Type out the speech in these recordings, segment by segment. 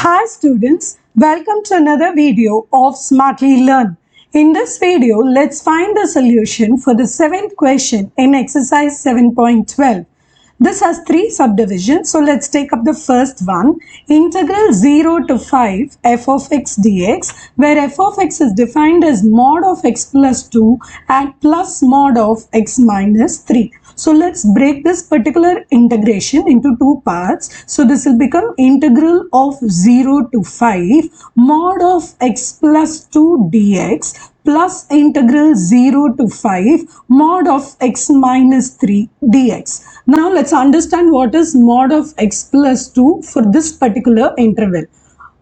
Hi students, welcome to another video of Smartly Learn. In this video, let's find the solution for the 7th question in exercise 7.12. This has 3 subdivisions, so let's take up the first one. Integral 0 to 5 f of x dx, where f of x is defined as mod of x plus 2 and plus mod of x minus 3. So let's break this particular integration into 2 parts. So this will become integral of 0 to 5 mod of x plus 2 dx plus integral 0 to 5 mod of x minus 3 dx. Now let's understand what is mod of x plus 2 for this particular interval.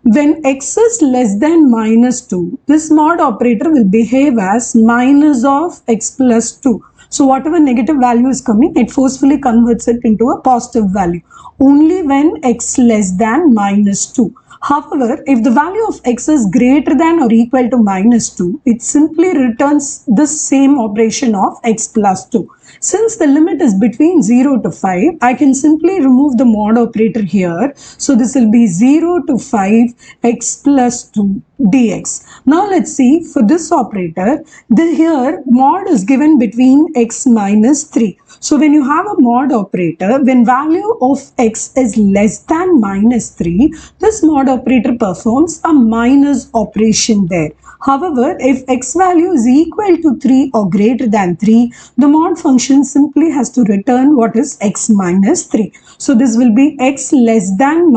When x is less than minus 2, this mod operator will behave as minus of x plus 2. So whatever negative value is coming, it forcefully converts it into a positive value only when x less than minus 2. However, if the value of x is greater than or equal to minus 2, it simply returns the same operation of x plus 2. Since the limit is between 0 to 5, I can simply remove the mod operator here. So this will be 0 to 5 x plus 2 dx. Now let's see for this operator, here mod is given between x minus 3. So when you have a mod operator, when value of x is less than minus 3, this mod operator performs a minus operation there. However, if x value is equal to 3 or greater than 3, the mod function simply has to return what is x minus 3. So this will be x less than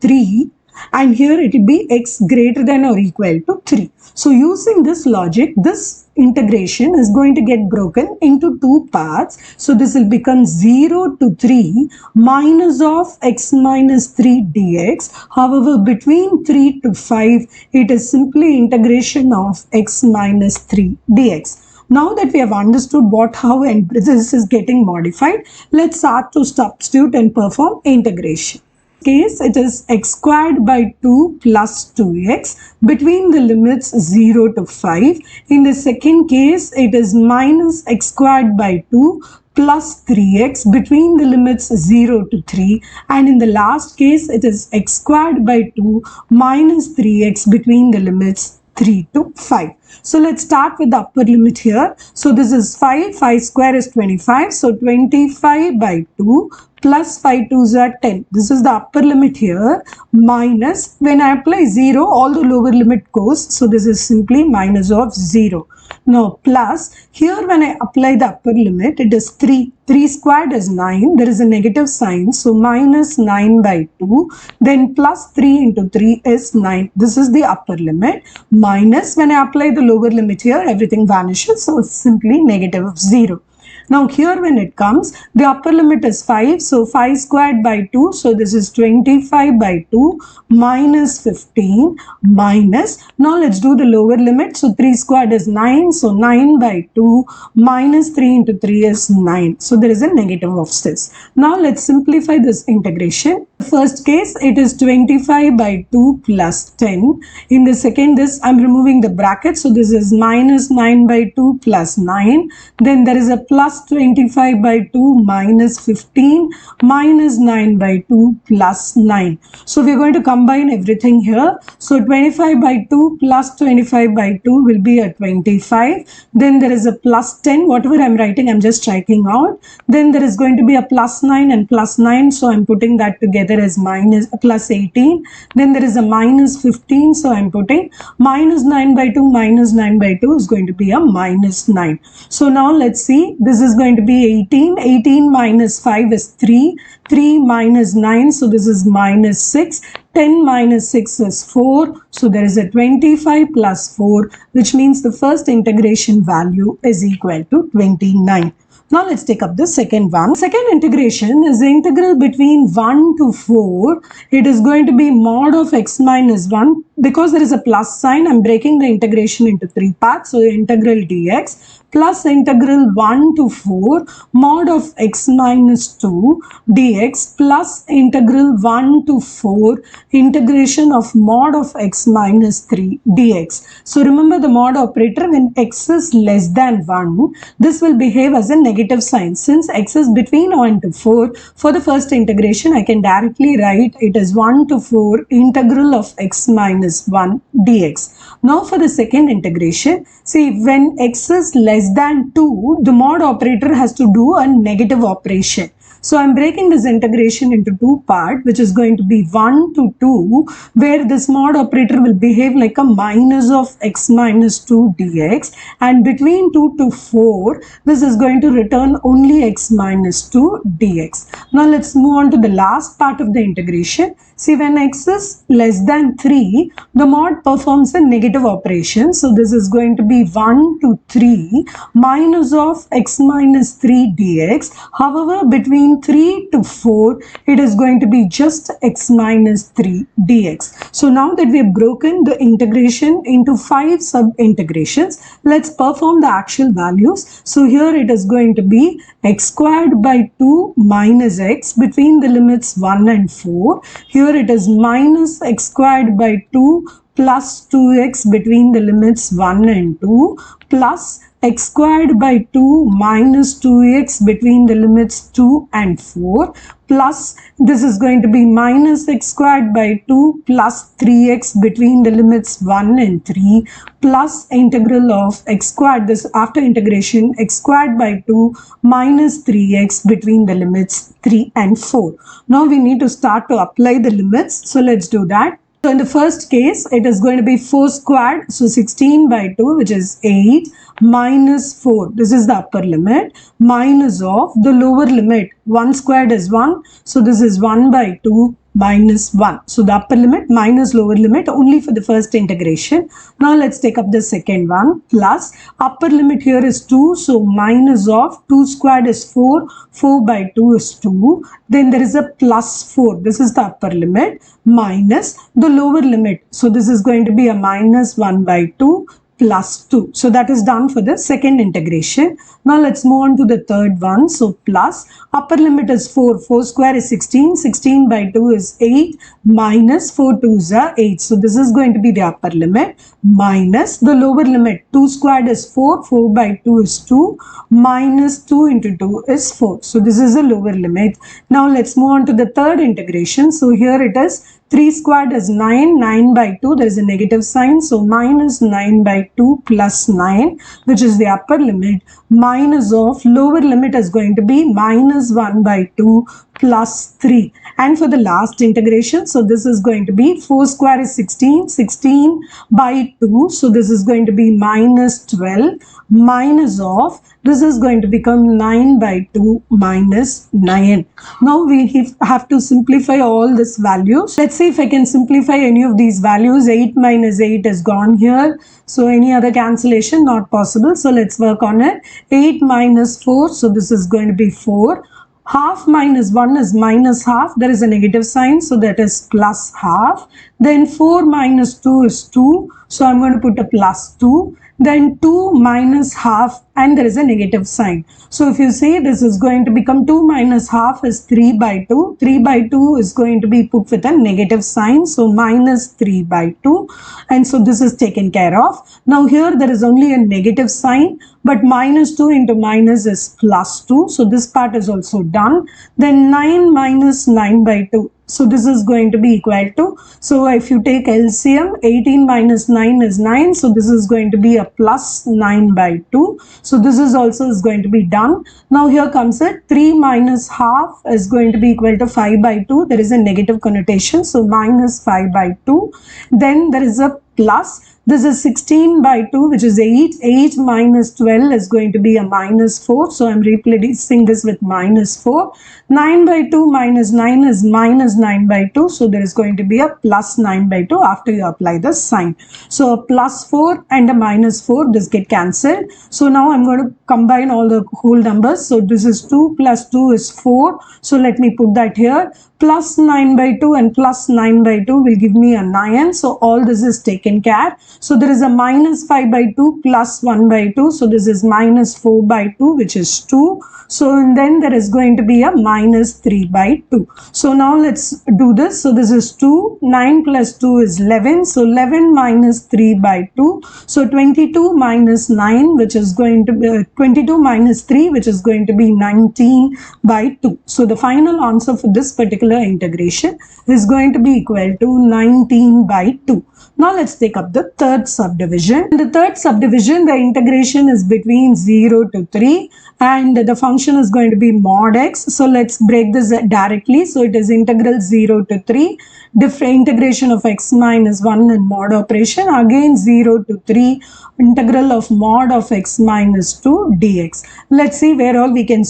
3 and here it will be x greater than or equal to 3. So using this logic, this integration is going to get broken into 2 parts. So this will become 0 to 3 minus of x minus 3 dx. However, between 3 to 5, it is simply integration of x minus 3 dx. Now that we have understood what, how and this is getting modified, let's start to substitute and perform integration. Case, it is x squared by 2 plus 2x between the limits 0 to 5. In the second case, it is minus x squared by 2 plus 3x between the limits 0 to 3. And in the last case, it is x squared by 2 minus 3x between the limits 3 to 5. So let's start with the upper limit here. So this is 5 square is 25. So 25 by 2 plus 5 2s are 10. This is the upper limit here minus, when I apply 0, all the lower limit goes. So this is simply minus of 0. Now plus, here when I apply the upper limit, it is 3. 3 squared is 9. There is a negative sign. So minus 9 by 2. Then plus 3 into 3 is 9. This is the upper limit. Minus, when I apply the lower limit here, everything vanishes. So it's simply negative of 0. Now here when it comes, the upper limit is 5. So 5 squared by 2. So this is 25 by 2 minus 15 minus. Now let's do the lower limit. So 3 squared is 9. So 9 by 2 minus 3 into 3 is 9. So there is a negative of 6. Now let's simplify this integration. First case, it is 25 by 2 plus 10. In the second, this I'm removing the bracket. So this is minus 9 by 2 plus 9. Then there is a plus 25 by 2 minus 15 minus 9 by 2 plus 9. So we are going to combine everything here. So 25 by 2 plus 25 by 2 will be a 25. Then there is a plus 10. Whatever I'm writing, I'm just striking out. Then there is going to be a plus 9 and plus 9. So I'm putting that together as minus plus 18. Then there is a minus 15. So I'm putting minus 9 by 2 minus 9 by 2 is going to be a minus 9. So now let's see. This is going to be 18. 18 minus 5 is 3. 3 minus 9. So this is minus 6. 10 minus 6 is 4. So there is a 25 plus 4, which means the first integration value is equal to 29. Now let's take up the second one. Second integration is the integral between 1 to 4. It is going to be mod of x minus 1 because there is a plus sign, I'm breaking the integration into three parts. So integral dx plus integral 1 to 4 mod of x minus 2 dx plus integral 1 to 4 integration of mod of x minus 3 dx. So remember the mod operator, when x is less than 1, this will behave as a negative sign. Since x is between 1 to 4, for the first integration I can directly write it as 1 to 4 integral of x minus 1 dx. Now for the second integration, see, when x is less than 2, the mod operator has to do a negative operation. So I'm breaking this integration into two parts, which is going to be 1 to 2, where this mod operator will behave like a minus of x minus 2 dx, and between 2 to 4, this is going to return only x minus 2 dx. Now let's move on to the last part of the integration. See, when x is less than 3, the mod performs a negative operation. So this is going to be 1 to 3 minus of x minus 3 dx. However, between 3 to 4, it is going to be just x minus 3 dx. So now that we have broken the integration into 5 sub-integrations, let's perform the actual values. So here it is going to be x squared by 2 minus x between the limits 1 and 4. Here it is minus x squared by 2 plus 2x between the limits 1 and 2 plus x squared by 2 minus 2x between the limits 2 and 4 plus this is going to be minus x squared by 2 plus 3x between the limits 1 and 3 plus integral of x squared, this after integration, x squared by 2 minus 3x between the limits 3 and 4. Now we need to start to apply the limits. So let's do that. So in the first case, it is going to be 4 squared, so 16 by 2, which is 8, minus 4, this is the upper limit, minus of the lower limit, 1 squared is 1, so this is 1 by 2 minus 1. So the upper limit minus lower limit only for the first integration. Now let's take up the second one, plus upper limit here is 2, so minus of 2 squared is 4, 4 by 2 is 2, then there is a plus 4, this is the upper limit, minus the lower limit, so this is going to be a minus 1 by 2 plus 2. So that is done for the second integration. Now let's move on to the third one. So plus upper limit is 4, 4 square is 16, 16 by 2 is 8, minus 4 2s are 8. So this is going to be the upper limit, minus the lower limit, 2 squared is 4, 4 by 2 is 2, minus 2 into 2 is 4. So this is the lower limit. Now let's move on to the third integration. So here it is 3 squared is 9, 9 by 2, there is a negative sign, so minus 9 by 2 plus 9, which is the upper limit, minus of lower limit is going to be minus 1 by 2 plus 3. And for the last integration, so this is going to be 4 square is 16, 16 by 2, so this is going to be minus 12, minus of, this is going to become 9 by 2 minus 9. Now we have to simplify all these values. Let's see if I can simplify any of these values. 8 minus 8 is gone here. So any other cancellation not possible. So let's work on it. 8 minus 4. So this is going to be 4. Half minus 1 is minus half. There is a negative sign. So that is plus half. Then 4 minus 2 is 2. So I'm going to put a plus 2. Then 2 minus half and there is a negative sign. So if you say this is going to become 2 minus half is 3 by 2. 3 by 2 is going to be put with a negative sign. So minus 3 by 2. And so this is taken care of. Now here there is only a negative sign, but minus 2 into minus is plus 2. So this part is also done. Then 9 minus 9 by 2. So this is going to be equal to, so if you take LCM, 18 minus 9 is 9. So this is going to be a plus 9 by 2. So this is also is going to be done. Now here comes it, 3 minus half is going to be equal to 5 by 2. There is a negative connotation. So minus 5 by 2. Then there is a plus This is 16 by 2, which is 8. 8 minus 12 is going to be a minus 4. So I'm replacing this with minus 4. 9 by 2 minus 9 is minus 9 by 2. So there is going to be a plus 9 by 2 after you apply the sign. So a plus 4 and a minus 4, this get cancelled. So now I'm going to combine all the whole numbers. So this is 2 plus 2 is 4. So let me put that here. Plus 9 by 2 and plus 9 by 2 will give me a 9. So all this is taken care. So there is a minus 5 by 2 plus 1 by 2. So this is minus 4 by 2, which is 2. So and then there is going to be a minus 3 by 2. So now let's do this. So this is 2. 9 plus 2 is 11. So 11 minus 3 by 2. So 22 minus 9, which is going to be 22 minus 3, which is going to be 19 by 2. So the final answer for this particular integration is going to be equal to 19 by 2. Now let's take up the third subdivision. In the third subdivision, the integration is between 0 to 3 and the function is going to be mod x. So let's break this directly. So it is integral 0 to 3, different integration of x minus 1 and mod operation, again 0 to 3, integral of mod of x minus 2 dx. Let's see where all we can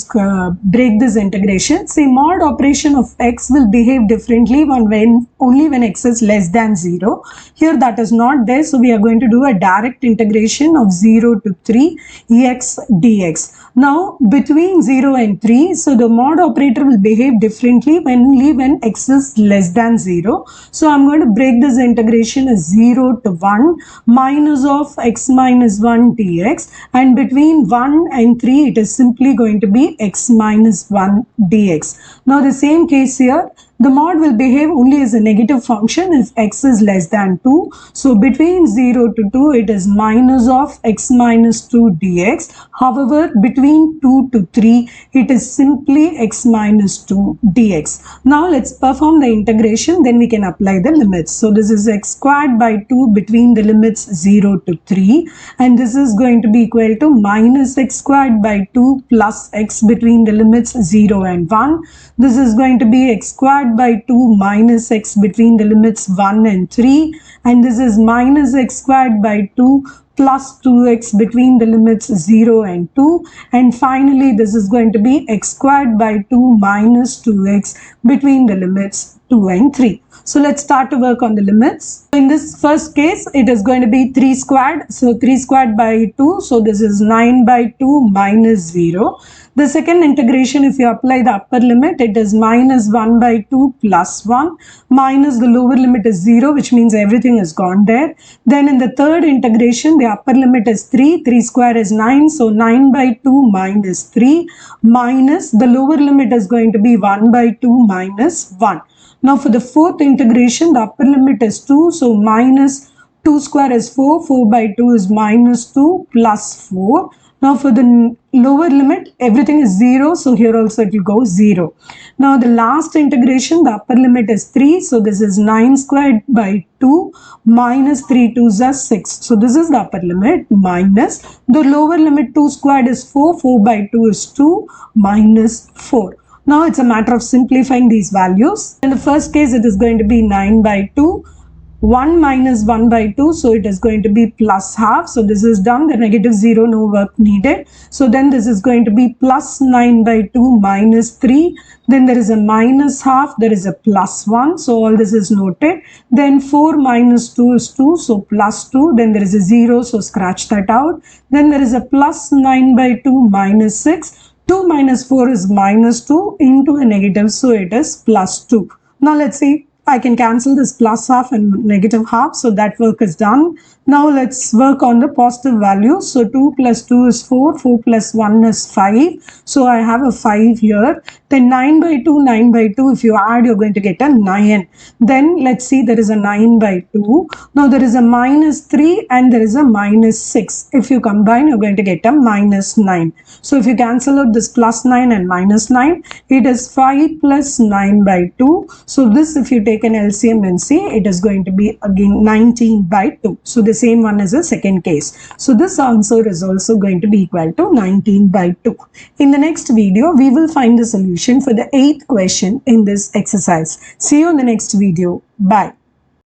break this integration. See, mod operation of x will behave differently only when x is less than 0. Here that is not there, so we are going to do a direct integration of 0 to 3 x dx. Now between 0 and 3, so the mod operator will behave differently only when x is less than 0. So I'm going to break this integration as 0 to 1 minus of x minus 1 dx, and between 1 and 3 it is simply going to be x minus 1 dx. Now the same case here, the mod will behave only as a negative function if x is less than 2. So between 0 to 2 it is minus of x minus 2 dx. However, between 2 to 3 it is simply x minus 2 dx. Now let's perform the integration, then we can apply the limits. So this is x squared by 2 between the limits 0 to 3, and this is going to be equal to minus x squared by 2 plus x between the limits 0 and 1. This is going to be x squared by 2 minus x between the limits 1 and 3, and this is minus x squared by 2 plus 2x between the limits 0 and 2, and finally this is going to be x squared by 2 minus 2x between the limits 2 and 3. So let's start to work on the limits. In this first case, it is going to be 3 squared. So 3 squared by 2. So this is 9 by 2 minus 0. The second integration, if you apply the upper limit, it is minus 1 by 2 plus 1 minus the lower limit is 0, which means everything is gone there. Then in the third integration, the upper limit is 3. 3 square is 9. So 9 by 2 minus 3 minus the lower limit is going to be 1 by 2 minus 1. Now for the fourth integration, the upper limit is 2. So minus 2 square is 4. 4 by 2 is minus 2 plus 4. Now for the lower limit, everything is 0. So here also it will go 0. Now the last integration, the upper limit is 3. So this is 9 squared by 2 minus 3 2s are 6. So this is the upper limit minus the lower limit 2 squared is 4. 4 by 2 is 2 minus 4. Now it's a matter of simplifying these values. In the first case, it is going to be 9 by 2. 1 minus 1 by 2, so it is going to be plus half. So this is done. The negative 0, no work needed. So then this is going to be plus 9 by 2 minus 3. Then there is a minus half. There is a plus 1. So all this is noted. Then 4 minus 2 is 2. So plus 2. Then there is a 0. So scratch that out. Then there is a plus 9 by 2 minus 6. 2 minus 4 is minus 2 into a negative. So it is plus 2. Now let's see. I can cancel this plus half and negative half. So that work is done. Now let's work on the positive values. So 2 plus 2 is 4. 4 plus 1 is 5. So I have a 5 here. Then 9 by 2, 9 by 2. If you add, you're going to get a 9. Then let's see, there is a 9 by 2. Now there is a minus 3 and there is a minus 6. If you combine, you're going to get a minus 9. So if you cancel out this plus 9 and minus 9, it is 5 plus 9 by 2. So this, if you take an LCM and see, it is going to be again 19 by 2. So the same one is the second case. So this answer is also going to be equal to 19 by 2. In the next video, we will find the solution for the 8th question in this exercise. See you in the next video. Bye.